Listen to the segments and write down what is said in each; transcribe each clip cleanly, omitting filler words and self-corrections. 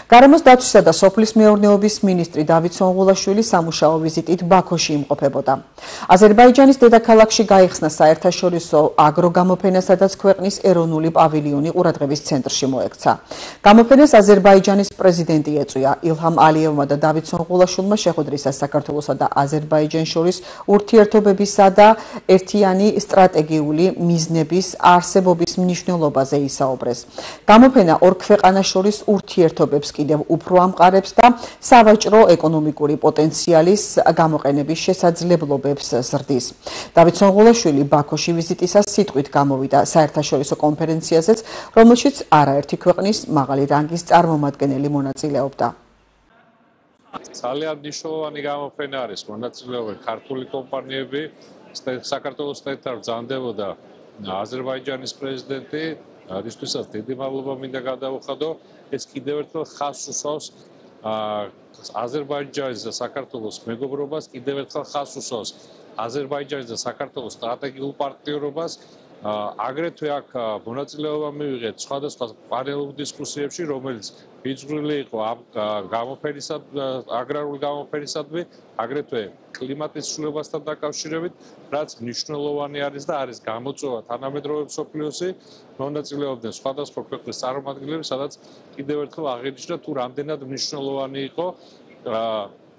გარემოს დაცვისა და სოფლის მეურნეობის მინისტრი დავით სონღულაშვილი სამუშაო ვიზიტით ბაქოში იმყოფებოდა. აზერბაიჯანის დედაქალაქში გაიხსნა საერთაშორისო აგროგამოფენა, სადაც ქვეყნის ეროვნული პავილიონი ყურადღების ცენტრში მოექცა. გამოფენას აზერბაიჯანის პრეზიდენტი ეწვია. ილჰამ ალიევმა და დავით სონღულაშვილმა შეხვედრისას საქართველოსა და აზერბაიჯანს შორის ურთიერთობებისა და ერთიანი სტრატეგიული მიზნების არსებობის მნიშვნელობაზე ისაუბრეს. გამოფენა ორ ქვეყანას შორის ურთიერთობებს კიდევ უფრო ამყარებს და სავაჭრო ეკონომიკური პოტენციალის გამოყენების შესაძლებლობებს ზრდის. დავით სონღულაშვილი ბაქოში ვიზიტისას სიტყვით გამოვიდა საერთაშორისო კონფერენციაზეც, რომელშიც არაერთი ქვეყნის მაღალი რანგის წარმომადგენელი მონაწილეობდა. ძალიან მნიშვნელოვანი გამოფენა არის, მონაწილეობენ ქართული კომპანიები, საქართველოსთან ბრძანდებოდა აზერბაიჯანის პრეზიდენტი, რისთვისაც დიდი მადლობა მინდა გადავუხადო. ეს კიდევ ერთხელ ხაზს უსვავს აზერბაიჯანის და საქართველოს მეგობრობას, კიდევ ერთხელ ხაზს უსვავს აზერბაიჯანის და საქართველოს სტრატეგიულ პარტნიორობას. აგრეთვე აქ მონაწილეობა მივიღეთ სხვადასხვა პანელურ დისკუსიებში, რომელიც ბიძღვრილი იყო ამ აგრარული გამოფენისადმი, აგრეთვე კლიმატის ცვლილებასთან დაკავშირებით, რაც მნიშვნელოვანი არის და არის გამოწვევა თანამედროვე მსოფლიოსი. მონაწილეობდნენ სხვადასხვა ქვეყნის წარმომადგენლები, სადაც კიდევ ერთხელ აღინიშნა თუ რამდენად მნიშვნელოვანი იყო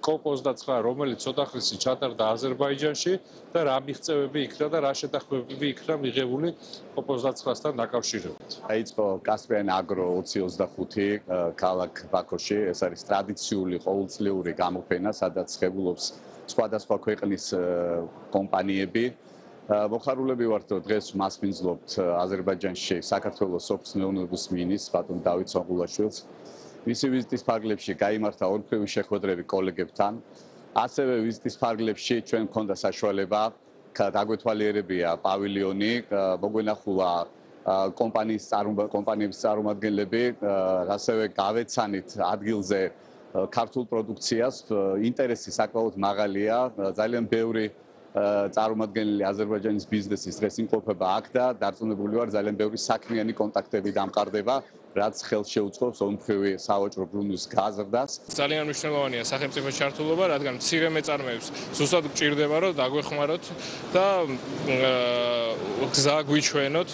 COP29, რომელიც ოთახლისი ჩატარდა აზერბაიჯანში და რა მიღწევები იქნა და რა შეთანხმებები იქნა მიღებული COP29-თან დაკავშირებით. დაიწყო კასპიან აგრო 2025 ქალაქ ბაქოში. ეს არის ტრადიციული ყოველწლიური გამოფენა, სადაც ღებულობს სხვადასხვა ქვეყნის კომპანიები. მოხარულები ვართ, რომ დღეს მასპინძლობთ აზერბაიჯანში საქართველოს სოფლის მეურნეობის მინისტრს ბატონ დავით სონღულაშვილს. მისი ვიზიტის ფარგლებში გაიმართა ორმხრივი შეხვედრები კოლეგებთან. ასევე ვიზიტის ფარგლებში ჩვენ მქონდა საშუალება დაგვეთვალიერებია პავილიონი, მოგვენახულა კომპანიების წარმომადგენლები, ასევე გავეცანით ადგილზე ქართულ პროდუქციას. ინტერესი საკმაოდ მაღალია, ძალიან ბევრი წარმომადგენელი აზერბაიჯანის ბიზნესის დღეს იმყოფება აქ და დარწმუნებული ვარ, ძალიან ბევრი საქმიანი კონტაქტები დამყარდება, რაც ხელს შეუწყობს ორმხრივი სავაჭრო ბრუნვის გაზრდას. ძალიან მნიშვნელოვანია სახელმწიფოს ჩართულობა, რადგან მცირე მეწარმეებს ზუსტად გვჭირდება, რომ დაგვეხმაროთ და გზა გვიჩვენოთ,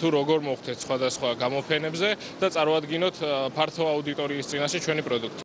თუ როგორ მოხდეთ სხვადასხვა გამოფენებზე და წარმოადგინოთ ფართო აუდიტორიის წინაშე ჩვენი პროდუქტი.